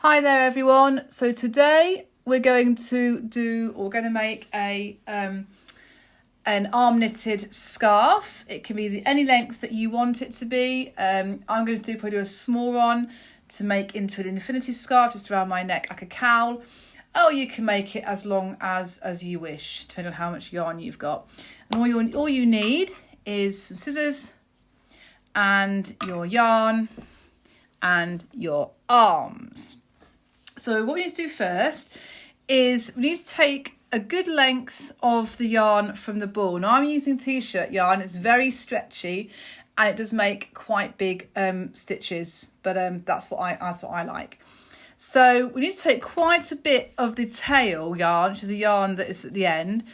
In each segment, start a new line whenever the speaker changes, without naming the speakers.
Hi there everyone. So today we're going to make an arm knitted scarf. It can be any length that you want it to be. I'm going to probably do a small one to make into an infinity scarf just around my neck like a cowl. Or you can make it as long as you wish, depending on how much yarn you've got. And all you need is some scissors and your yarn and your arms. So what we need to do first is we need to take a good length of the yarn from the ball. Now I'm using t-shirt yarn, it's very stretchy and it does make quite big stitches, but that's what I like. So we need to take quite a bit of the tail yarn, which is a yarn that is at the end.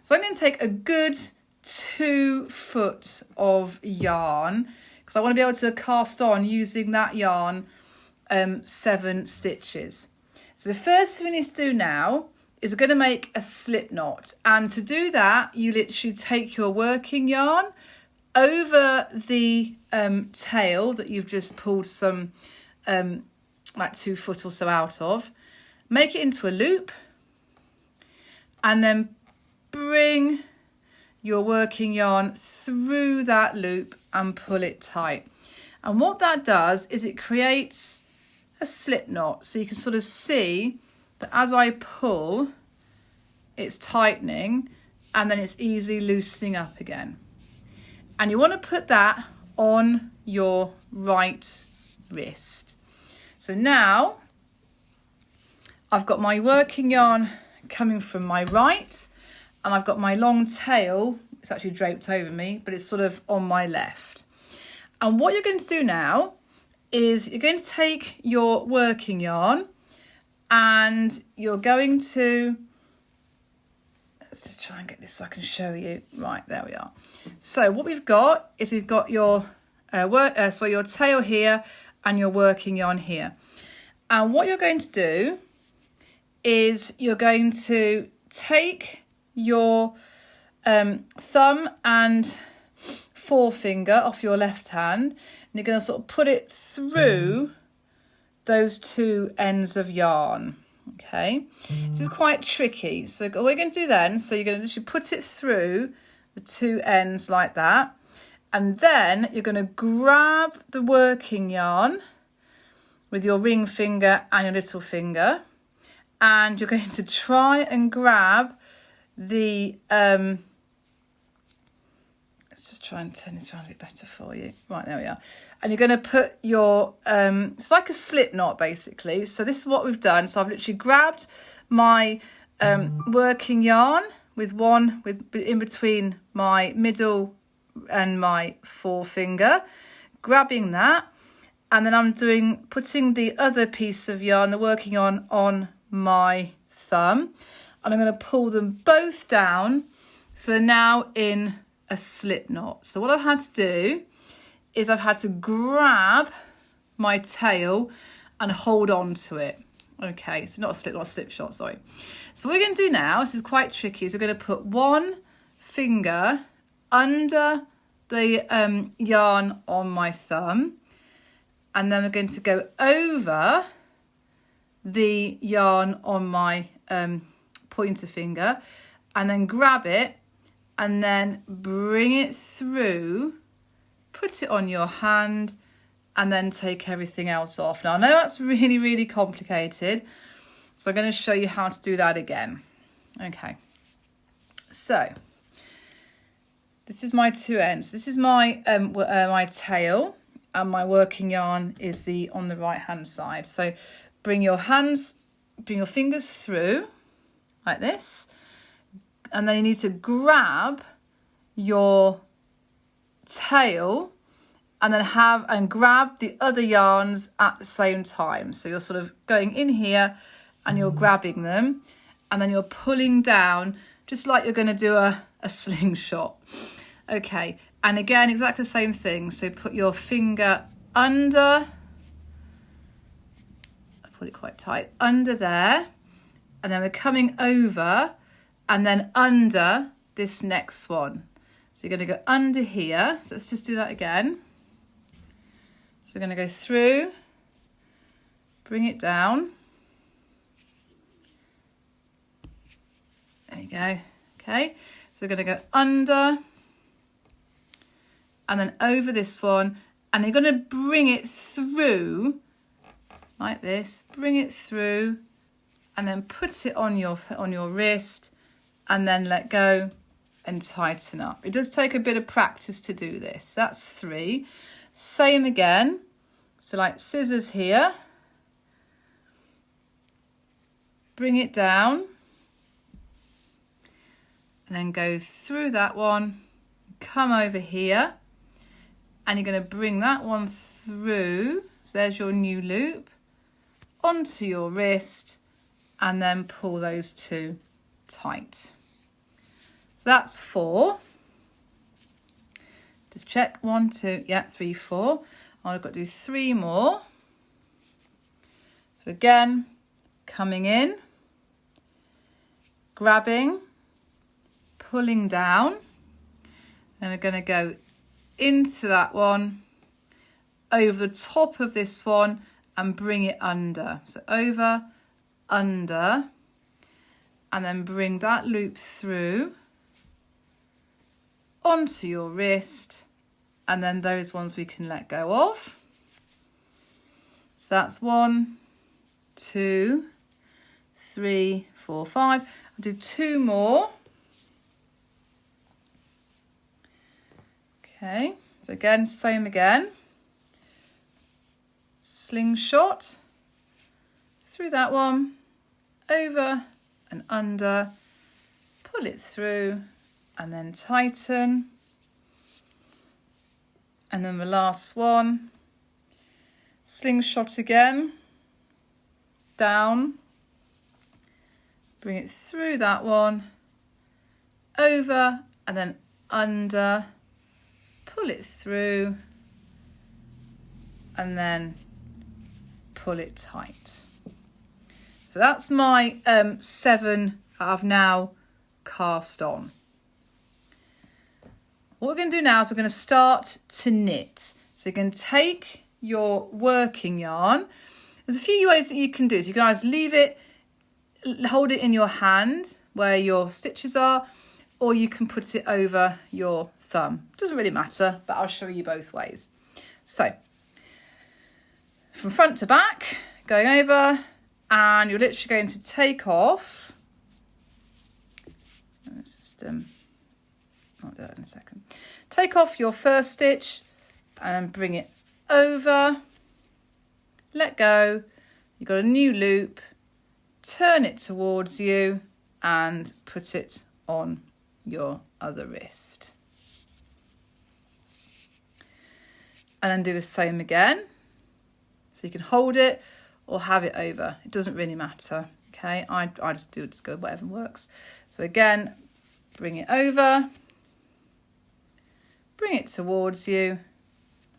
So I'm going to take a good 2 foot of yarn because I want to be able to cast on using that yarn 7 stitches. So the first thing we need to do now is we're going to make a slip knot, and to do that you literally take your working yarn over the tail that you've just pulled some like 2 foot or so out of, make it into a loop, and then bring your working yarn through that loop and pull it tight. And what that does is it creates a slip knot, so you can sort of see that as I pull it's tightening and then it's easily loosening up again. And you want to put that on your right wrist. So now I've got my working yarn coming from my right and I've got my long tail, it's actually draped over me, but it's sort of on my left. And what you're going to do now is you're going to take your working yarn and you're going to, let's just try and get this so I can show you. Right, there we are. So what we've got is we've got your your tail here and your working yarn here. And what you're going to do is you're going to take your thumb and forefinger off your left hand, and you're going to sort of put it through those 2 ends of yarn. Okay, this is quite tricky. So what we're going to do then, so you're going to literally put it through the 2 ends like that, and then you're going to grab the working yarn with your ring finger and your little finger, and you're going to try and grab the try and turn this around a bit better for you. Right, there we are. And you're going to put your it's like a slip knot basically. So this is what we've done. So I've literally grabbed my working yarn with in between my middle and my forefinger, grabbing that, and then I'm putting the other piece of yarn, the working yarn, on my thumb, and I'm going to pull them both down. So they're now in a slip knot. So what I've had to do is I've had to grab my tail and hold on to it. Okay, so not a slip knot, a slip shot, sorry. So what we're going to do now, this is quite tricky, is we're going to put one finger under the yarn on my thumb, and then we're going to go over the yarn on my pointer finger, and then grab it and then bring it through, put it on your hand, and then take everything else off. Now I know that's really, really complicated, so I'm going to show you how to do that again. Okay, so this is my 2 ends. This is my my tail, and my working yarn is on the right hand side. So bring your fingers through like this, and then you need to grab your tail and then grab the other yarns at the same time. So you're sort of going in here and you're grabbing them, and then you're pulling down just like you're going to do a slingshot. Okay, and again exactly the same thing. So put your finger under, I put it quite tight, under there, and then we're coming over and then under this next one. So you're going to go under here. So let's just do that again. So we're going to go through, bring it down, go. Okay, so we're going to go under and then over this one, and you're going to bring it through like this, bring it through, and then put it on your wrist, and then let go and tighten up. It does take a bit of practice to do this. That's 3. Same again. So like scissors here, bring it down, and then go through that one, come over here, and you're going to bring that one through. So there's your new loop onto your wrist, and then pull those 2 tight. So that's 4. Just check 1, 2, yeah, 3, 4. I've got to do 3 more. So again, coming in, grabbing, pulling down, and we're going to go into that one, over the top of this one, and bring it under. So over, under, and then bring that loop through onto your wrist, and then those ones we can let go of. So that's 1, 2, 3, 4, 5. I'll do 2 more. Okay, so again, same again. Slingshot through that one, over and under, pull it through, and then tighten. And then the last one, slingshot again, down, bring it through that one, over and then under, pull it through, and then pull it tight. So that's my 7 I've now cast on. What we're going to do now is we're going to start to knit. So you can take your working yarn. There's a few ways that you can do. So you can either leave it, hold it in your hand where your stitches are, or you can put it over your thumb. Doesn't really matter, but I'll show you both ways. So from front to back, going over, and you're literally going to take off. Let's just I'll do that in a second. Take off your first stitch and bring it over, let go, you've got a new loop, turn it towards you and put it on your other wrist. And then do the same again. So you can hold it or have it over. It doesn't really matter. Okay, I just go whatever works. So again, bring it over, bring it towards you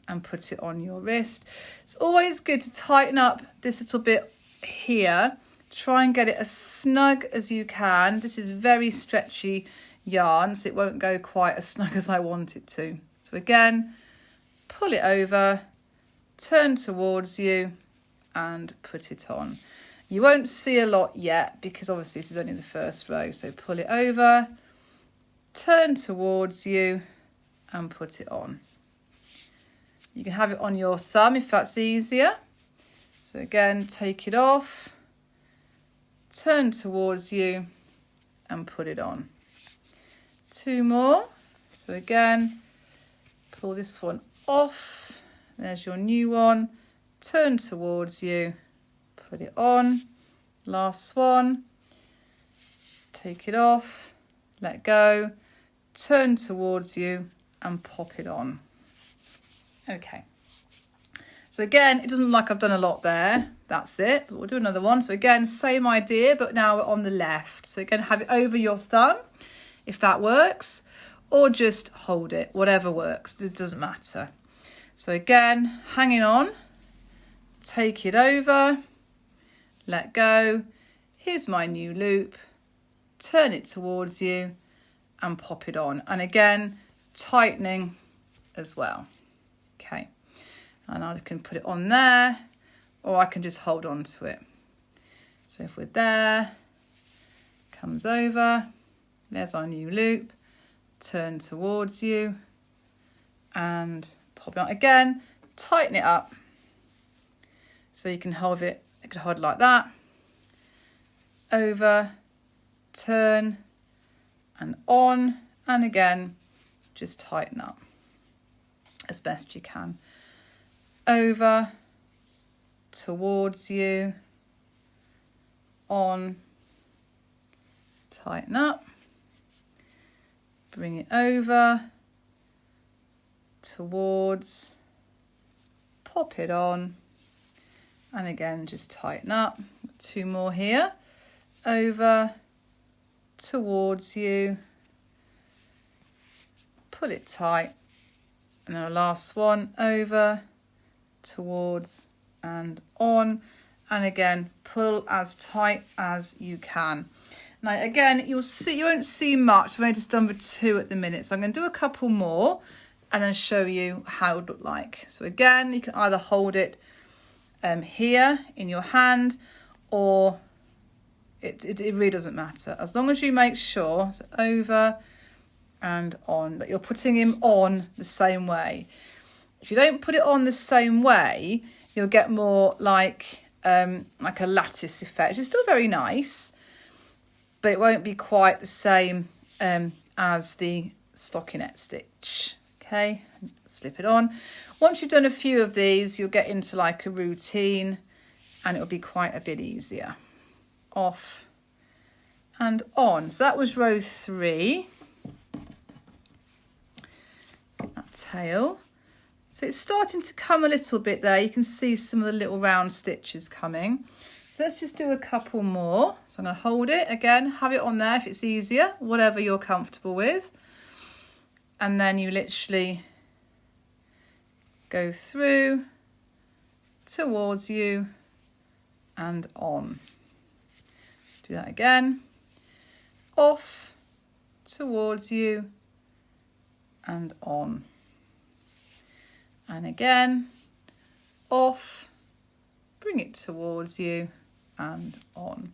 and put it on your wrist. It's always good to tighten up this little bit here. Try and get it as snug as you can. This is very stretchy yarn, so it won't go quite as snug as I want it to. So again, pull it over, turn towards you and put it on. You won't see a lot yet because obviously this is only the first row. So pull it over, turn towards you and put it on. You can have it on your thumb if that's easier. So again, take it off, turn towards you and put it on. 2 more. So again, pull this one off. There's your new one. Turn towards you, put it on. Last one. Take it off, let go, turn towards you and pop it on. Okay. So again, it doesn't look like I've done a lot there. That's it. But we'll do another one. So again, same idea, but now we're on the left. So again, have it over your thumb, if that works, or just hold it, whatever works. It doesn't matter. So again, hanging on, take it over, let go. Here's my new loop. Turn it towards you and pop it on. And again, tightening as well. Okay. And I can put it on there, or I can just hold on to it. So if we're there, comes over, There's our new loop. Turn towards you and pop it on again. Tighten it up so you can hold it. You can hold it like that. Over, turn, and on, and again, just tighten up as best you can. Over, towards you, on, tighten up, bring it over, towards, pop it on, and again, just tighten up. 2 more here. Over, towards you, pull it tight, and then our last one, over, towards, and on, and again, pull as tight as you can. Now again, you won't see much. I've only just done the 2 at the minute, so I'm going to do a couple more and then show you how it would look like. So again, you can either hold it here in your hand, or it really doesn't matter, as long as you make sure, so over and on, that you're putting him on the same way. If you don't put it on the same way, you'll get more like a lattice effect. It's still very nice, but it won't be quite the same as the stockinette stitch. Okay, slip it on. Once you've done a few of these, you'll get into like a routine and it'll be quite a bit easier. Off and on. So that was row 3. Get that tail. So it's starting to come a little bit there. You can see some of the little round stitches coming. So let's just do a couple more. So I'm going to hold it again, have it on there if it's easier, whatever you're comfortable with. And then you literally go through, towards you, and on. Do that again. Off, towards you, and on. And again, off, bring it towards you, and on.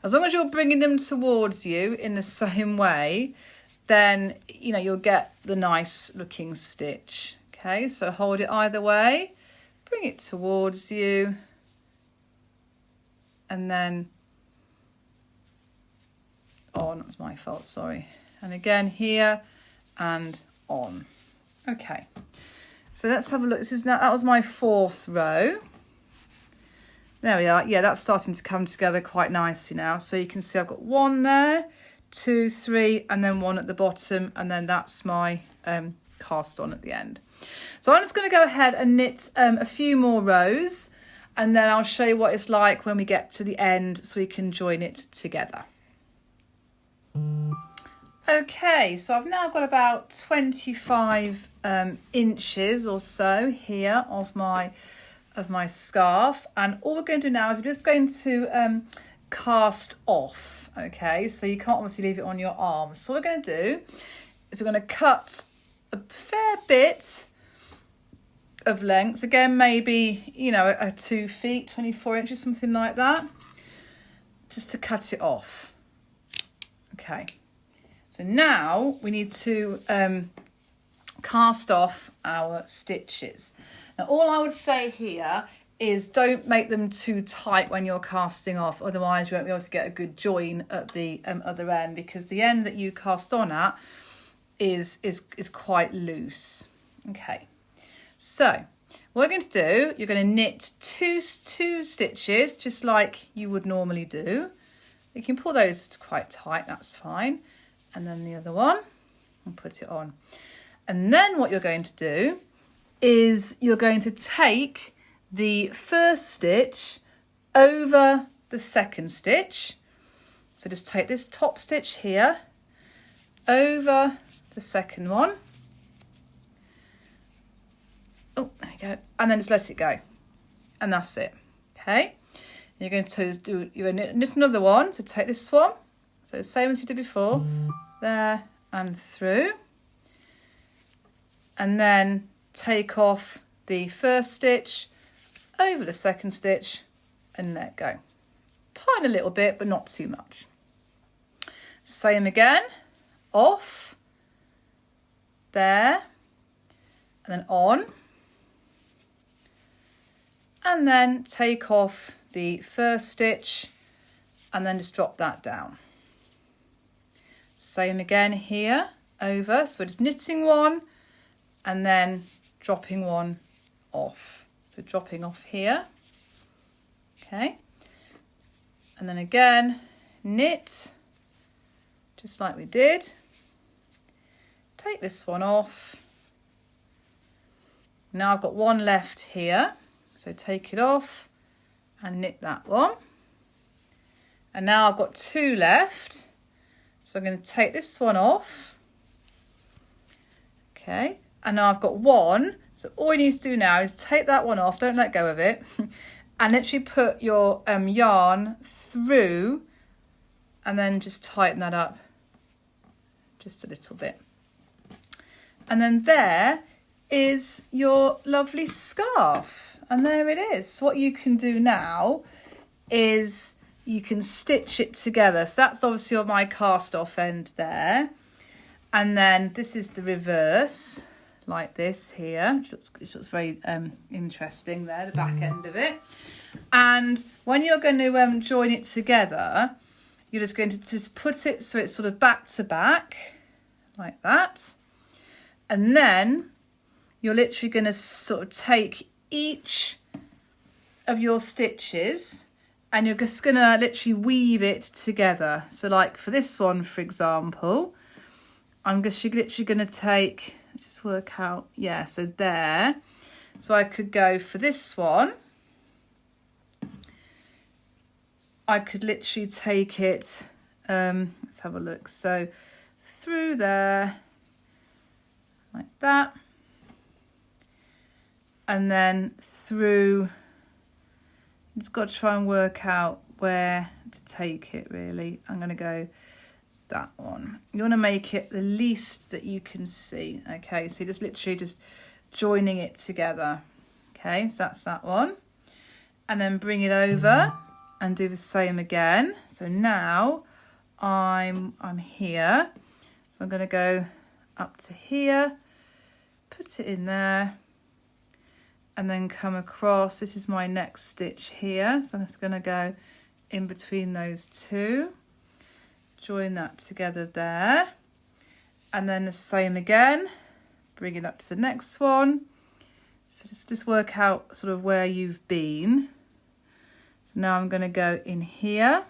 As long as you're bringing them towards you in the same way, then you'll get the nice looking stitch. Okay, so hold it either way, bring it towards you, and then on. That's my fault, sorry. And again here and on. Okay, so let's have a look. That was my 4th row. There we are. Yeah, that's starting to come together quite nicely now. So you can see I've got 1 there, 2, 3, and then 1 at the bottom, and then that's my cast on at the end. So I'm just going to go ahead and knit a few more rows, and then I'll show you what it's like when we get to the end so we can join it together. Okay, so I've now got about 25 inches or so here of my scarf, and all we're going to do now is we're just going to cast off. Okay, so you can't obviously leave it on your arm. So what we're going to do is we're going to cut a fair bit of length, again maybe a 2 feet, 24 inches, something like that, just to cut it off. Okay, so now we need to cast off our stitches. Now all I would say here is don't make them too tight when you're casting off, otherwise you won't be able to get a good join at the other end, because the end that you cast on at is quite loose. Okay, so what we're going to do, you're going to knit two stitches just like you would normally do. You can pull those quite tight, that's fine. And then the other one, and put it on. And then what you're going to do is you're going to take the first stitch over the second stitch. So just take this top stitch here over the second one. Oh, there we go. And then just let it go. And that's it. Okay. You're going to knit another one. So take this one. So same as you did before. There and through. And then take off the first stitch over the second stitch and let go. Tighten a little bit, but not too much. Same again. off, there, and then on, and then take off the first stitch and then just drop that down. Same again here, over, so it's knitting one and then dropping one off. So dropping off here, okay, and then again knit just like we did, take this one off. Now I've got one left here, so take it off and knit that one, and now I've got two left, so I'm going to take this one off, okay, and now I've got one. So all you need to do now is take that one off, don't let go of it, and literally put your yarn through and then just tighten that up just a little bit. And then there is your lovely scarf. And there it is. So what you can do now is you can stitch it together. So that's obviously on my cast off end there. And then this is the reverse, like this here, which looks very interesting there, the back end of it. And when you're going to join it together, you're just going to just put it so it's sort of back to back, like that. And then you're literally going to sort of take each of your stitches and you're just going to literally weave it together. So like for this one, for example, I'm just literally going to take, let's just work out, yeah, so there. So I could go for this one, I could literally take it, let's have a look, so through there, like that, and then through, just got to try and work out where to take it really. I'm going to go that one. You want to make it the least that you can see, okay, so you're just literally just joining it together, okay, so that's that one, and then bring it over and do the same again. So now I'm here, so I'm going to go up to here, put it in there, and then come across. This is my next stitch here, so I'm just going to go in between those two, join that together there, and then the same again, bring it up to the next one. So just work out sort of where you've been. So now I'm going to go in here,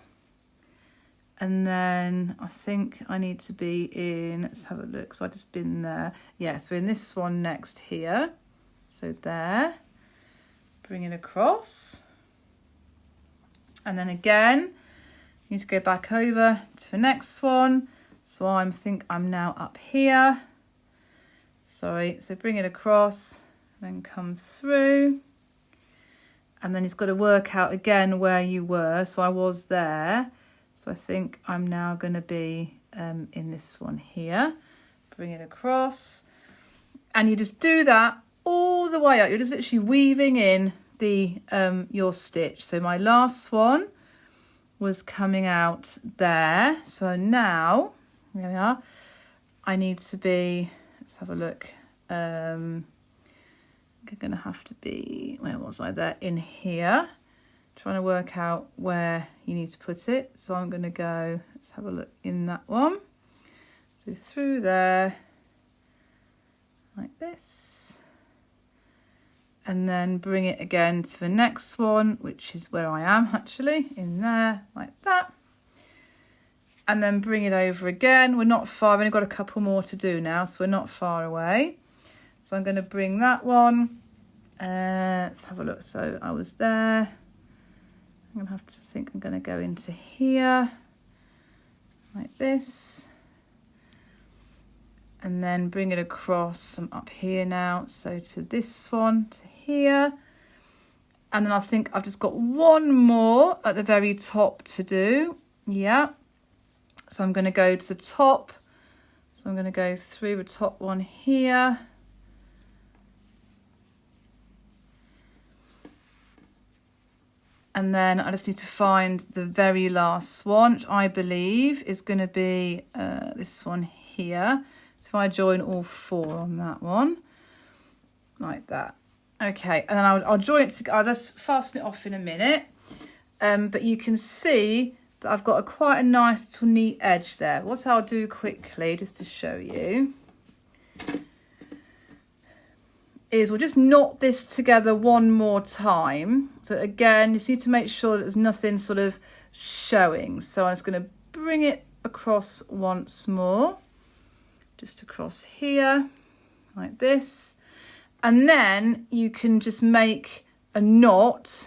and then I think I need to be in, let's have a look, so I just been there, yeah, so in this one next here, so there, bring it across, and then again you need to go back over to the next one, so I think I'm now up here, sorry, so bring it across, then come through, and then it's got to work out again where you were, so I was there, so I think I'm now going to be in this one here, bring it across, and you just do that all the way up. You're just literally weaving in the your stitch. So my last one was coming out there, so now here we are, I need to be, let's have a look, I'm gonna have to be, where was I, there, in here, trying to work out where you need to put it. So I'm gonna go, let's have a look, in that one, so through there like this, and then bring it again to the next one, which is where I am actually, in there, like that. And then bring it over again. We're not far, I've only got a couple more to do now, so we're not far away. So I'm going to bring that one, let's have a look, so I was there. I'm going to have to think I'm going to go into here, like this. And then bring it across, I'm up here now, so to this one, to here. And then I think I've just got one more at the very top to do, yeah. So I'm going to go to the top, so I'm going to go through the top one here. And then I just need to find the very last one, which I believe is going to be this one here. So if I join all 4 on that one, like that. Okay, and then I'll join it together. I'll just fasten it off in a minute. But you can see that I've got quite a nice little neat edge there. What I'll do quickly, just to show you, is we'll just knot this together one more time. So again, you just need to make sure that there's nothing sort of showing. So I'm just going to bring it across once more, just across here, like this. And then you can just make a knot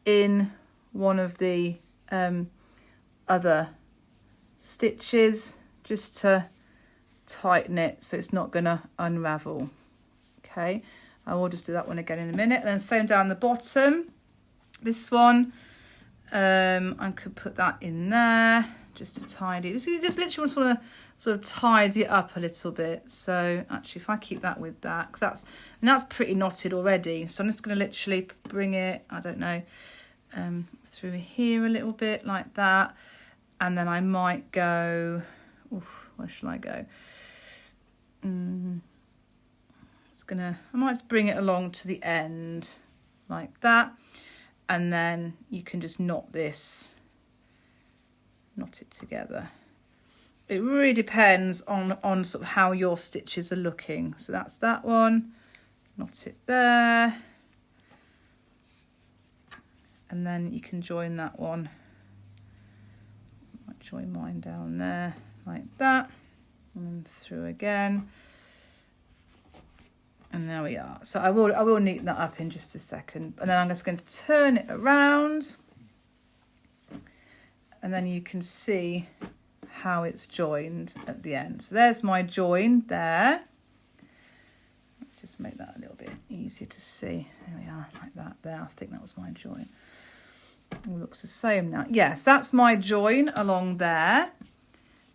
in one of the other stitches, just to tighten it so it's not going to unravel. Okay, I will just do that one again in a minute. And then same down the bottom, this one, I could put that in there just to tidy. Just literally just want to sort of tidy it up a little bit. So actually, if I keep that with that, because that's pretty knotted already. So I'm just going to literally bring it, I don't know, through here a little bit like that. And then I might go, where shall I go? I might just bring it along to the end like that, and then you can just knot it together. It really depends on sort of how your stitches are looking. So that's that one, knot it there, and then you can join that one. I might join mine down there like that, and then through again. And there we are. So I will neaten that up in just a second. And then I'm just going to turn it around. And then you can see how it's joined at the end. So there's my join there. Let's just make that a little bit easier to see. There we are, like that there. I think that was my join. All looks the same now. Yes, that's my join along there.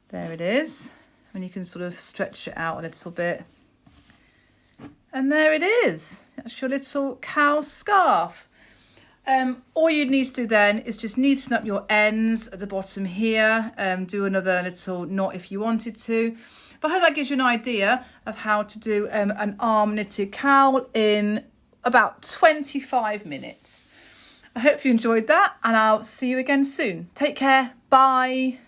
There it is. And you can sort of stretch it out a little bit. And there it is. That's your little cowl scarf. All you need to do then is just neaten up your ends at the bottom here. Do another little knot if you wanted to. But I hope that gives you an idea of how to do an arm knitted cowl in about 25 minutes. I hope you enjoyed that, and I'll see you again soon. Take care. Bye.